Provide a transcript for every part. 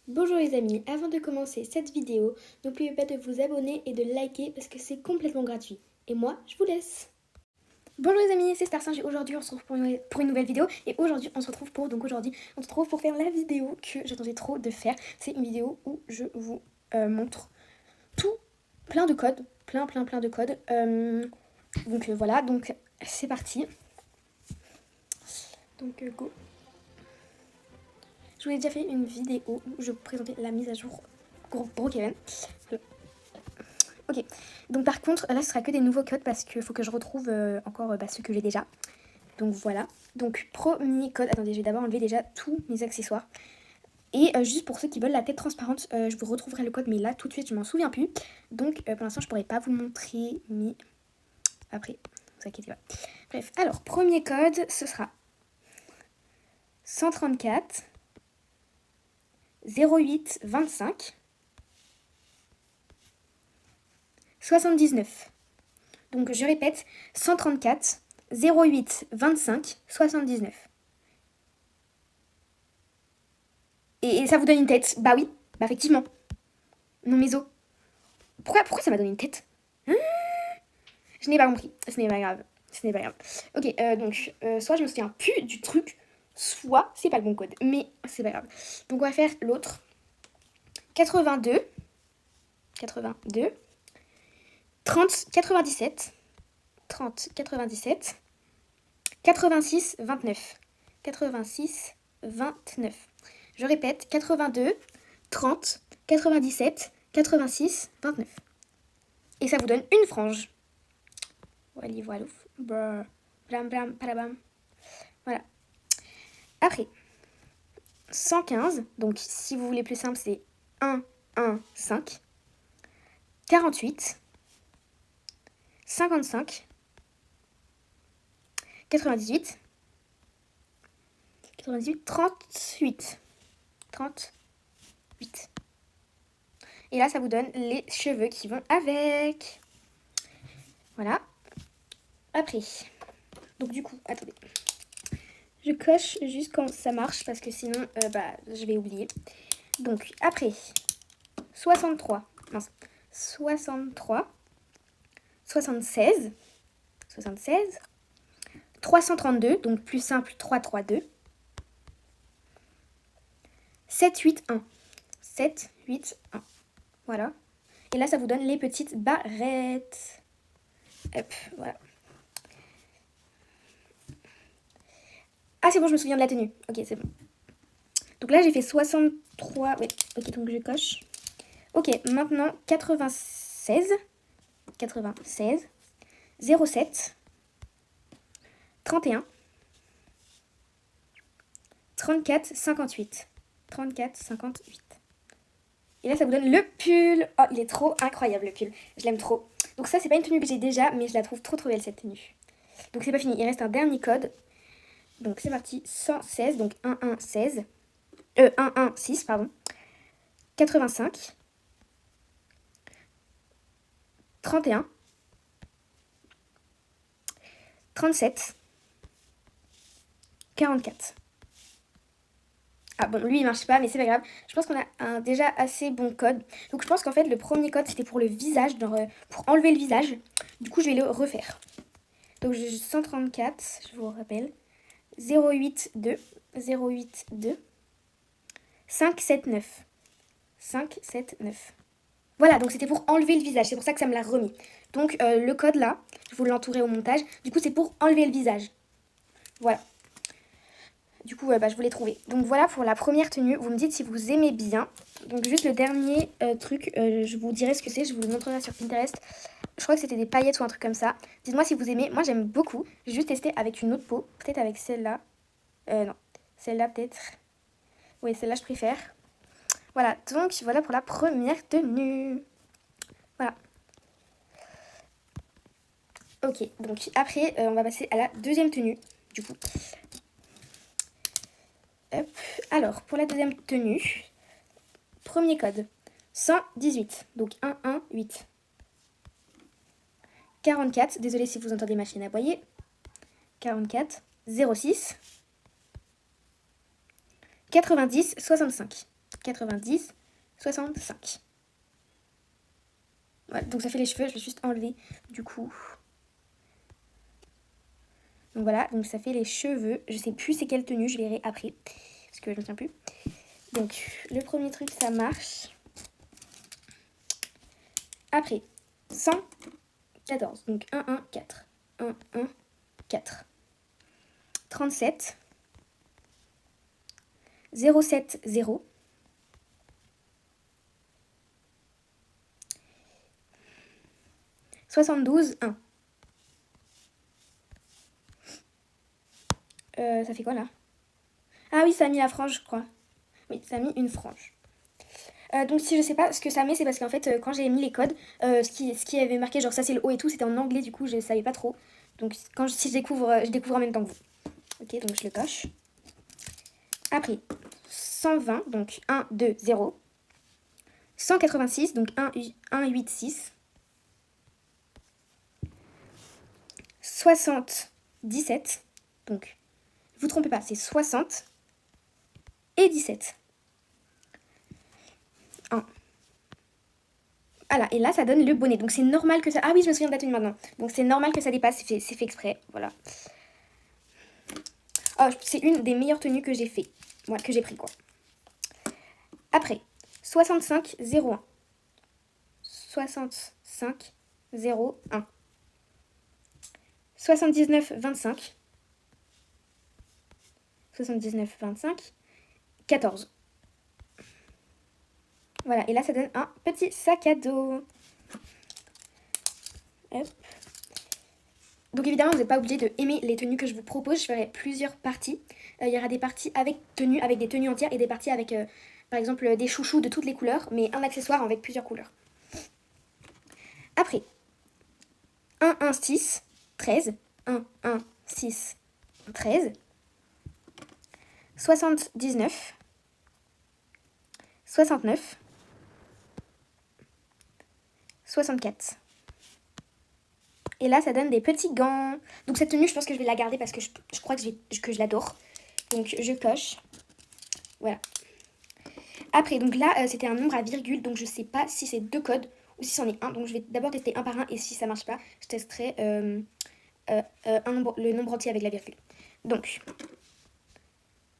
Bonjour les amis, avant de commencer cette vidéo, n'oubliez pas de vous abonner et de liker parce que c'est complètement gratuit. Et moi, je vous laisse. Bonjour les amis, c'est Starsinge et aujourd'hui on se retrouve pour une nouvelle vidéo. Et aujourd'hui on se retrouve pour faire la vidéo que j'attendais trop de faire. C'est une vidéo où je vous montre tout, plein de codes, plein de codes. Voilà, donc c'est parti. Donc go. Je vous ai déjà fait une vidéo où je vous présentais la mise à jour Brookhaven. Ok, donc par contre là ce sera que des nouveaux codes parce qu'il faut que je retrouve encore ceux que j'ai déjà. Donc voilà, donc premier code, attendez je vais d'abord enlever déjà tous mes accessoires. Et juste pour ceux qui veulent la tête transparente, je vous retrouverai le code mais là tout de suite je m'en souviens plus. Donc pour l'instant je pourrais pas vous le montrer mais après, ne vous inquiétez pas. Bref, alors premier code ce sera 134 08 25 79. Donc je répète, 134 08 25 79. Et ça vous donne une tête? Bah oui, bah effectivement. Non mais Zo, pourquoi ça m'a donné une tête? Je n'ai pas compris, ce n'est pas grave. Ce n'est pas grave. Ok, donc soit je me souviens plus du truc, soit c'est pas le bon code. Mais c'est pas grave. Donc on va faire l'autre. 82 30 97 30 97 86 29 86 29. Je répète, 82 30 97 86 29. Et ça vous donne une frange. Voilà. Blam blam palabam. Voilà. Après, 115. Donc si vous voulez plus simple, c'est 1 1 5 48 55 98 38 38. Et là, ça vous donne les cheveux qui vont avec. Voilà. Après. Donc du coup, attendez. Je coche juste quand ça marche parce que sinon, je vais oublier. Donc après, 63. Mince. 63. 76. 332. Donc plus simple, 332. 7 8 1. 7 8 1. Voilà. Et là, ça vous donne les petites barrettes. Hop, voilà. Ah, c'est bon, je me souviens de la tenue. Ok, c'est bon. Donc là, j'ai fait 63. Oui, ok, donc je coche. Ok, maintenant 96. 07. 31. 34, 58. 34, 58. Et là, ça vous donne le pull. Oh, il est trop incroyable, le pull. Je l'aime trop. Donc ça, c'est pas une tenue que j'ai déjà, mais je la trouve trop belle, cette tenue. Donc c'est pas fini, il reste un dernier code. Donc c'est parti, 116, donc 116. 116, pardon. 85. 31. 37. 44. Ah bon, lui il marche pas, mais c'est pas grave. Je pense qu'on a un déjà assez bon code. Donc je pense qu'en fait le premier code c'était pour le visage, pour enlever le visage. Du coup je vais le refaire. Donc j'ai 134, je vous rappelle. 082 082 579 579. Voilà, donc c'était pour enlever le visage, c'est pour ça que ça me l'a remis. Donc le code là, je vous l'entourerai au montage. Du coup c'est pour enlever le visage. Voilà. Du coup, je voulais trouver. Donc voilà pour la première tenue. Vous me dites si vous aimez bien. Donc juste le dernier truc, je vous dirai ce que c'est. Je vous le montrerai sur Pinterest. Je crois que c'était des paillettes ou un truc comme ça. Dites-moi si vous aimez. Moi, j'aime beaucoup. J'ai juste testé avec une autre peau. Peut-être avec celle-là. Non. Celle-là, peut-être. Oui, celle-là, je préfère. Voilà. Donc, voilà pour la première tenue. Voilà. Ok. Donc, après, on va passer à la deuxième tenue. Du coup. Hop. Alors, pour la deuxième tenue, premier code, 118, donc 118. 44, désolé si vous entendez ma chaîne aboyer. 44, 06. 90, 65. 90, 65. Voilà, donc ça fait les cheveux, je vais juste enlever du coup. Donc voilà, donc ça fait les cheveux. Je sais plus c'est quelle tenue, je verrai après. Parce que je ne me souviens plus. Donc le premier truc, ça marche. Après, 114. Donc 1, 1, 4. 1, 1, 4. 37. 0, 7, 0. 72, 1. Ça fait quoi là? Ah oui, ça a mis la frange, je crois. Oui, ça a mis une frange. Donc si je sais pas ce que ça met, c'est parce qu'en fait, quand j'ai mis les codes, ce qui avait marqué, genre ça c'est le haut et tout, c'était en anglais, du coup je savais pas trop. Donc si je découvre en même temps que vous. Ok, donc je le coche. Après, 120, donc 1, 2, 0. 186, donc 1, 8, 6. 77, donc vous trompez pas, c'est 60 et 17. 1. Voilà, et là ça donne le bonnet, donc c'est normal que ça... Ah oui, je me souviens de la tenue maintenant. Donc c'est normal que ça dépasse, c'est fait exprès, voilà. Oh, c'est une des meilleures tenues que j'ai fait, ouais, que j'ai pris quoi. Après, 65, 01. 65, 01. 79, 25. 79, 25. 14. Voilà, et là ça donne un petit sac à dos. Hop. Donc évidemment, vous n'êtes pas obligé de aimer les tenues que je vous propose. Je ferai plusieurs parties. Il y aura des parties avec tenues, avec des tenues entières, et des parties avec, par exemple, des chouchous de toutes les couleurs, mais un accessoire avec plusieurs couleurs. Après, 1, 1, 6, 13. 1, 1, 6, 13. 79. 69. 64. Et là, ça donne des petits gants. Donc cette tenue, je pense que je vais la garder parce que je crois que je l'adore. Donc je coche. Voilà. Après, donc là, c'était un nombre à virgule. Donc je sais pas si c'est 2 codes ou si c'en est un. Donc je vais d'abord tester un par un. Et si ça marche pas, je testerai le nombre entier avec la virgule. Donc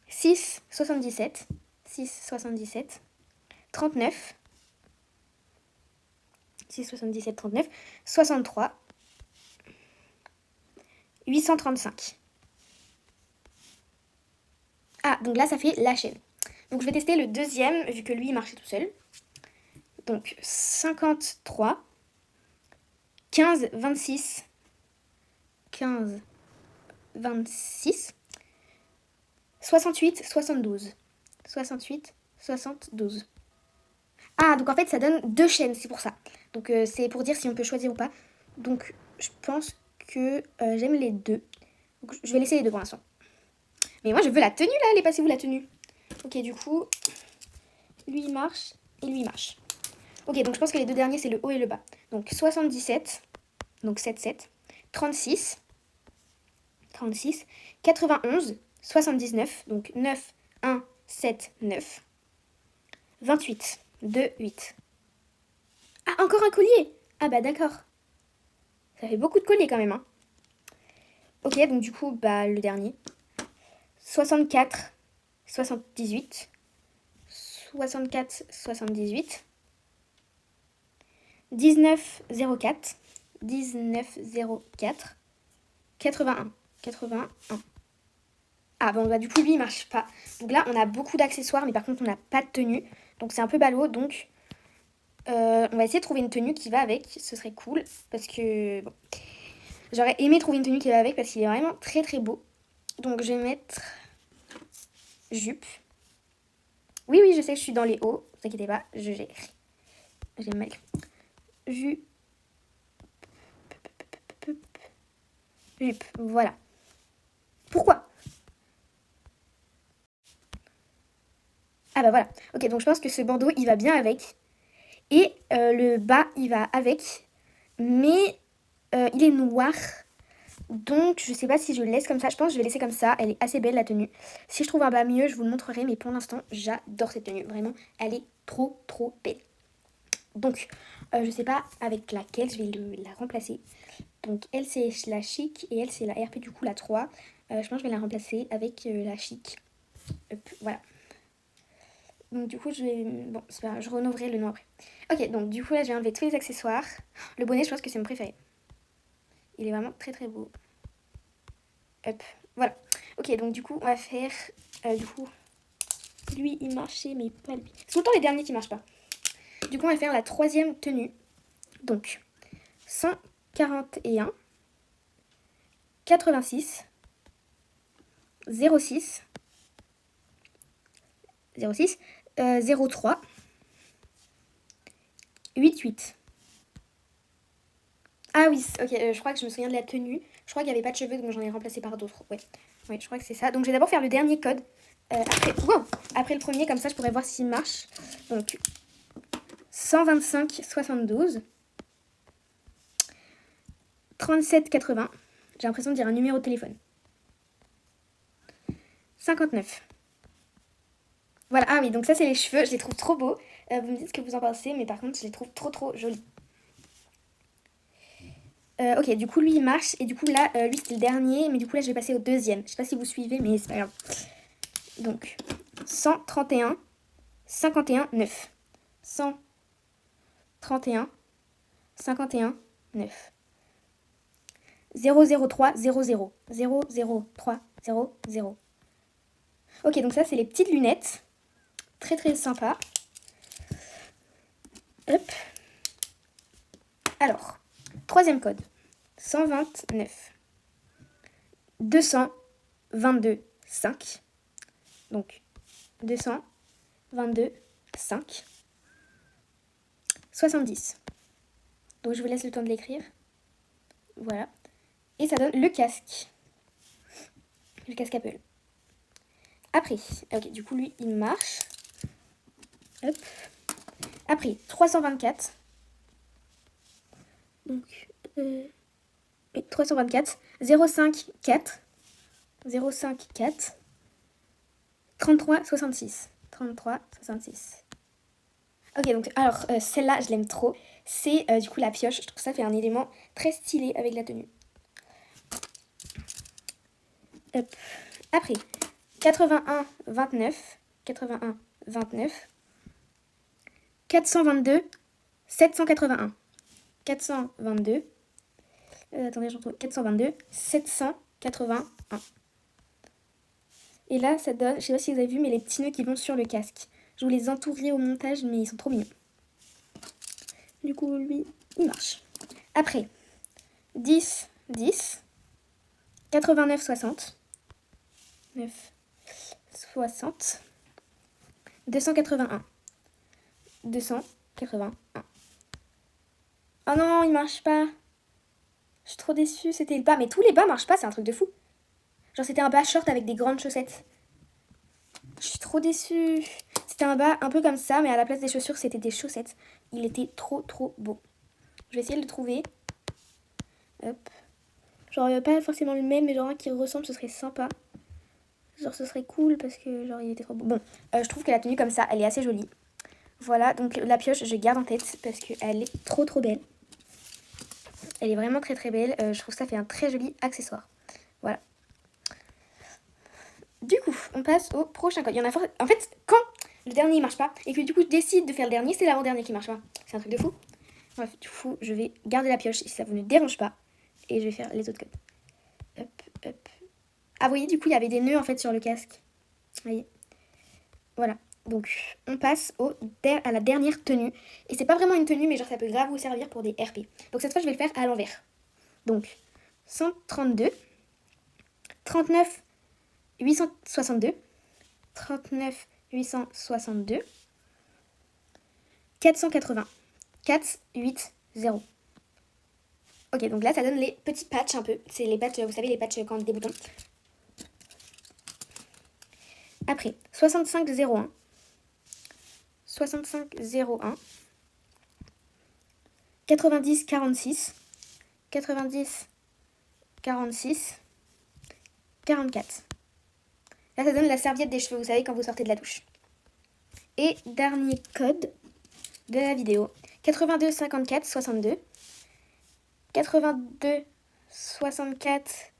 6, 77. 6, 77. 39. 6, 77, 39. 63. 835. Ah, donc là, ça fait la chaîne. Donc, je vais tester le deuxième, vu que lui, il marchait tout seul. Donc, 53, 15, 26, 15, 26, 68, 72. 68, 72. Ah, donc en fait, ça donne 2 chaînes, c'est pour ça. Donc, c'est pour dire si on peut choisir ou pas. Donc, je pense que j'aime les deux. Donc, je vais laisser les deux pour l'instant. Mais moi, je veux la tenue, là. Elle est passée où, la tenue? Ok, du coup, lui, il marche et lui, il marche. Ok, donc je pense que les deux derniers, c'est le haut et le bas. Donc, 77, donc 7, 7. 36, 36. 91, 79, donc 9, 1, 7, 9. 28, 2, 8. Ah, encore un collier! Ah bah d'accord. Ça fait beaucoup de colliers quand même, hein. Ok, donc du coup, bah le dernier. 64, 78. 64, 78. 19, 04. 19, 04. 81. 81. Ah bon, bah du coup, lui, il marche pas. Donc là, on a beaucoup d'accessoires, mais par contre, on n'a pas de tenue. Donc c'est un peu ballot, donc... on va essayer de trouver une tenue qui va avec, ce serait cool, parce que bon, j'aurais aimé trouver une tenue qui va avec parce qu'il est vraiment très très beau. Donc je vais mettre jupe. Oui, je sais que je suis dans les hauts, ne vous inquiétez pas, je gère. J'ai mal écrit. Jupe, voilà. Pourquoi? Ah bah voilà. Ok, donc je pense que ce bandeau, il va bien avec. Et le bas, il va avec. Mais il est noir. Donc, je sais pas si je le laisse comme ça. Je pense que je vais laisser comme ça. Elle est assez belle, la tenue. Si je trouve un bas mieux, je vous le montrerai. Mais pour l'instant, j'adore cette tenue. Vraiment, elle est trop, trop belle. Donc, je sais pas avec laquelle je vais la remplacer. Donc, elle, c'est la chic. Et elle, c'est la RP, du coup, la 3. Je pense que je vais la remplacer avec la chic. Hop, voilà. Donc, du coup, je vais... Bon, c'est pas grave, je renouvrerai le nom après. Ok, donc, du coup, là, je vais enlever tous les accessoires. Le bonnet, je pense que c'est mon préféré. Il est vraiment très, très beau. Hop, voilà. Ok, donc du coup, on va faire... du coup, lui, il marchait, mais pas lui. C'est tout le temps les derniers qui marchent pas. Du coup, on va faire la troisième tenue. Donc, 141, 86, 06, 06, 03, 88. Ah oui, ok, je crois que je me souviens de la tenue. Je crois qu'il n'y avait pas de cheveux, donc j'en ai remplacé par d'autres. Ouais, ouais, je crois que c'est ça. Donc, je vais d'abord faire le dernier code. Après le premier, comme ça, je pourrais voir s'il marche. Donc, 125, 72. 37,80. J'ai l'impression de dire un numéro de téléphone. 59. Voilà, ah oui, donc ça c'est les cheveux, je les trouve trop beaux. Vous me dites ce que vous en pensez, mais par contre je les trouve trop trop jolis. Ok, du coup lui il marche, et du coup là, lui c'était le dernier, mais du coup là je vais passer au deuxième. Je sais pas si vous suivez, mais c'est pas grave. Donc, 131, 51, 9. 131, 51, 9. 003, 00. 003, 00. Ok, donc ça c'est les petites lunettes. Très très sympa. Hop. Alors, troisième code. 129. 222, 5. Donc, 222, 5. 70. Donc, je vous laisse le temps de l'écrire. Voilà. Et ça donne le casque. Le casque Apple. Après, ok, du coup, lui, il marche. Hop. Après, 324. Donc, 324. 05, 4. 05, 4. 33, 66. 33, 66. Ok, donc, alors, celle-là, je l'aime trop. C'est, du coup, la pioche. Je trouve ça fait un élément très stylé avec la tenue. Hop. Après, 81, 29. 81, 29. 422, 781. 422. Attendez, je retrouve. 422, 781. Et là, ça donne, je sais pas si vous avez vu, mais les petits nœuds qui vont sur le casque. Je vous les entourerai au montage, mais ils sont trop mignons. Du coup, lui, il marche. Après, 10, 10. 89, 60. 9, 60. 281. 281. Oh non, il marche pas. Je suis trop déçue. C'était le bas. Mais tous les bas marchent pas, c'est un truc de fou. Genre, c'était un bas short avec des grandes chaussettes. Je suis trop déçue. C'était un bas un peu comme ça, mais à la place des chaussures, c'était des chaussettes. Il était trop, trop beau. Je vais essayer de le trouver. Hop. Genre, pas forcément le même, mais genre un qui ressemble, ce serait sympa. Genre, ce serait cool parce que, genre, il était trop beau. Bon, je trouve que la tenue comme ça, elle est assez jolie. Voilà, donc la pioche, je garde en tête parce qu'elle est trop, trop belle. Elle est vraiment très, très belle. Je trouve que ça fait un très joli accessoire. Voilà. Du coup, on passe au prochain code. Il y en a en fait, quand le dernier ne marche pas et que du coup je décide de faire le dernier, c'est l'avant-dernier qui marche pas. C'est un truc de fou. Bref, du coup, je vais garder la pioche si ça vous ne dérange pas. Et je vais faire les autres codes. Hop, hop. Ah, vous voyez, du coup, il y avait des nœuds en fait sur le casque. Vous voyez. Voilà. Donc, on passe à la dernière tenue. Et c'est pas vraiment une tenue, mais genre ça peut grave vous servir pour des RP. Donc cette fois, je vais le faire à l'envers. Donc, 132, 39, 862, 39, 862, 480, 4, 8, 0. Ok, donc là, ça donne les petits patchs un peu. C'est les patchs, vous savez, les patchs quand des boutons. Après, 65, 01, 65, 01, 90, 46, 90, 46, 44. Là, ça donne la serviette des cheveux, vous savez, quand vous sortez de la douche. Et dernier code de la vidéo. 82, 54, 62. 82, 64,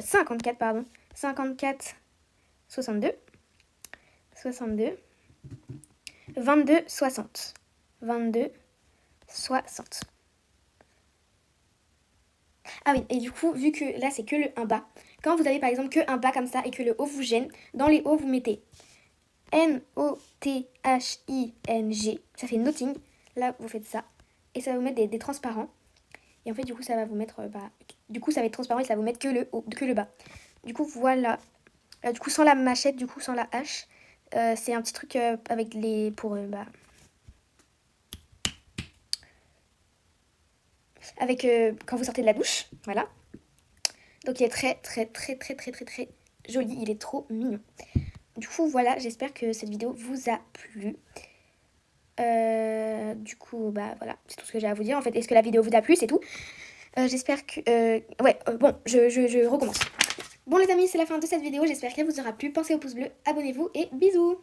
54, pardon. 54, 62. 62. 22, 60. 22, 60. Ah oui, et du coup, vu que là, c'est que le 1 bas, quand vous avez par exemple que un bas comme ça et que le haut vous gêne, dans les hauts, vous mettez N-O-T-H-I-N-G. Ça fait nothing. Là, vous faites ça. Et ça va vous mettre des transparents. Et en fait, du coup, ça va vous mettre... du coup, ça va être transparent et ça va vous mettre que le haut, que le bas. Du coup, voilà. Du coup, sans la machette, du coup, sans la hache. C'est un petit truc avec les... pour... avec quand vous sortez de la douche. Voilà. Donc, il est très, très, très, très, très, très, très joli. Il est trop mignon. Du coup, voilà. J'espère que cette vidéo vous a plu. Du coup, bah voilà, c'est tout ce que j'ai à vous dire. En fait, est-ce que la vidéo vous a plu? C'est tout. J'espère que... bon, je recommence. Bon les amis, c'est la fin de cette vidéo. J'espère qu'elle vous aura plu. Pensez au pouce bleu, abonnez-vous et bisous.